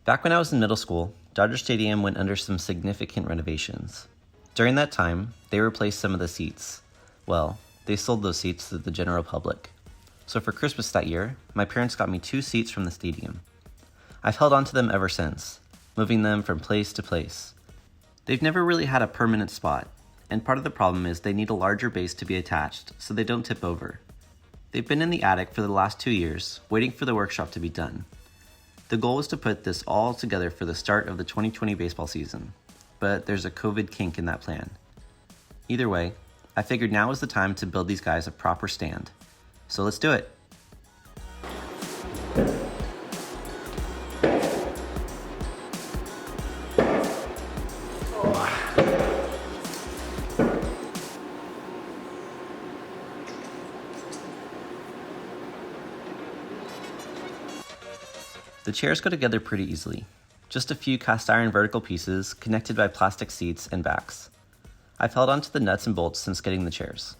Back when I was in middle school, Dodger Stadium went under some significant renovations. During that time, they replaced some of the seats. Well, they sold those seats to the general public. So for Christmas that year, my parents got me 2 seats from the stadium. I've held on to them ever since, moving them from place to place. They've never really had a permanent spot, and part of the problem is they need a larger base to be attached so they don't tip over. They've been in the attic for the last 2 years, waiting for the workshop to be done. The goal was to put this all together for the start of the 2020 baseball season, but there's a COVID kink in that plan. Either way, I figured now was the time to build these guys a proper stand. So let's do it. The chairs go together pretty easily. Just a few cast iron vertical pieces connected by plastic seats and backs. I've held onto the nuts and bolts since getting the chairs.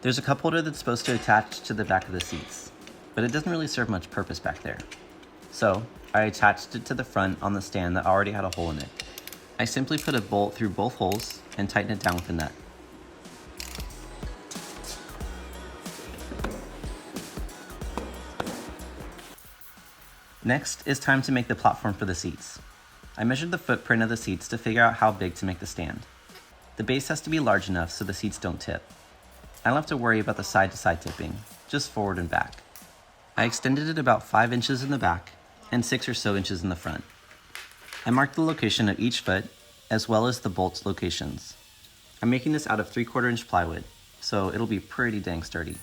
There's a cup holder that's supposed to attach to the back of the seats, but it doesn't really serve much purpose back there. So I attached it to the front on the stand that already had a hole in it. I simply put a bolt through both holes and tighten it down with a nut. Next is time to make the platform for the seats. I measured the footprint of the seats to figure out how big to make the stand. The base has to be large enough so the seats don't tip. I don't have to worry about the side-to-side tipping, just forward and back. I extended it about 5 inches in the back and 6 or so inches in the front. I marked the location of each foot as well as the bolts locations. I'm making this out of 3/4 inch plywood, so it'll be pretty dang sturdy.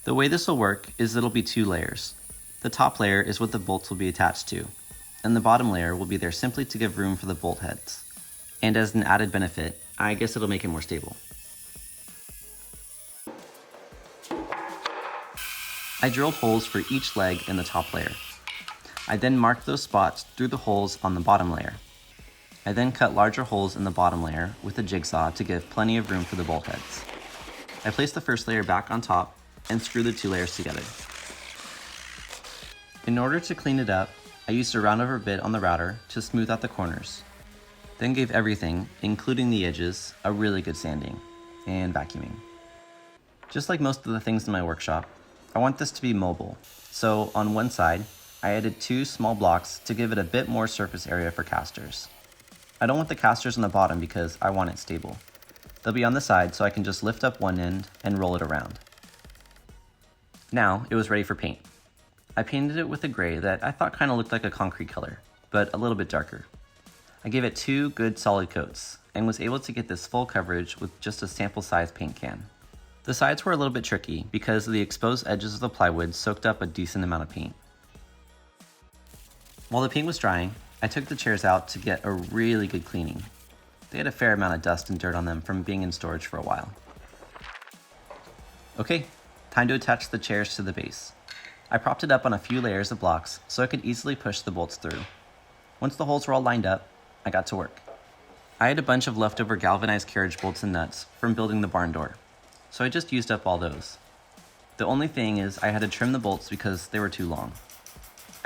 The way this will work is it'll be 2 layers. The top layer is what the bolts will be attached to, and the bottom layer will be there simply to give room for the bolt heads. And as an added benefit, I guess it'll make it more stable. I drilled holes for each leg in the top layer. I then marked those spots through the holes on the bottom layer. I then cut larger holes in the bottom layer with a jigsaw to give plenty of room for the bolt heads. I placed the first layer back on top and screwed the 2 layers together. In order to clean it up, I used a roundover bit on the router to smooth out the corners, then gave everything, including the edges, a really good sanding and vacuuming. Just like most of the things in my workshop, I want this to be mobile, so on one side, I added 2 small blocks to give it a bit more surface area for casters. I don't want the casters on the bottom because I want it stable. They'll be on the side so I can just lift up one end and roll it around. Now it was ready for paint. I painted it with a gray that I thought kind of looked like a concrete color, but a little bit darker. I gave it 2 good solid coats and was able to get this full coverage with just a sample size paint can. The sides were a little bit tricky because the exposed edges of the plywood soaked up a decent amount of paint. While the paint was drying, I took the chairs out to get a really good cleaning. They had a fair amount of dust and dirt on them from being in storage for a while. Okay, time to attach the chairs to the base. I propped it up on a few layers of blocks so I could easily push the bolts through. Once the holes were all lined up, I got to work. I had a bunch of leftover galvanized carriage bolts and nuts from building the barn door, so I just used up all those. The only thing is I had to trim the bolts because they were too long.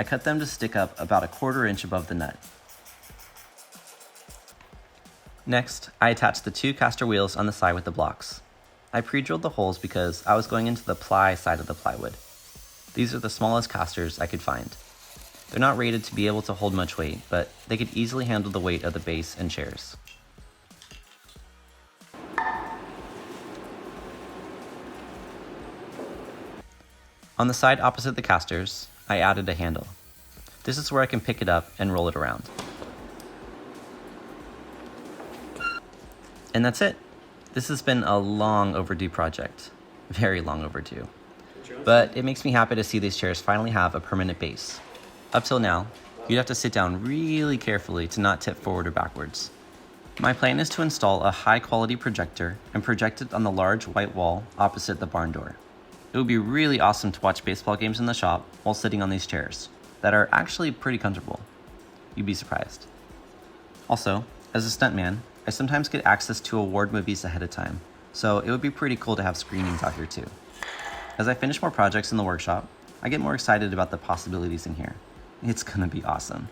I cut them to stick up about 1/4 inch above the nut. Next, I attached the 2 caster wheels on the side with the blocks. I pre-drilled the holes because I was going into the ply side of the plywood. These are the smallest casters I could find. They're not rated to be able to hold much weight, but they could easily handle the weight of the base and chairs. On the side opposite the casters, I added a handle. This is where I can pick it up and roll it around. And that's it. This has been a long overdue project. Very long overdue. But it makes me happy to see these chairs finally have a permanent base. Up till now, you'd have to sit down really carefully to not tip forward or backwards. My plan is to install a high-quality projector and project it on the large white wall opposite the barn door. It would be really awesome to watch baseball games in the shop while sitting on these chairs that are actually pretty comfortable. You'd be surprised. Also, as a stuntman, I sometimes get access to award movies ahead of time, so it would be pretty cool to have screenings out here too. As I finish more projects in the workshop, I get more excited about the possibilities in here. It's gonna be awesome.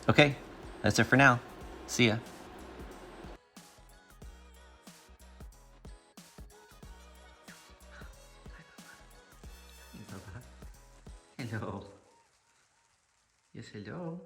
Okay, that's it for now. See ya. Hello. Yes, hello.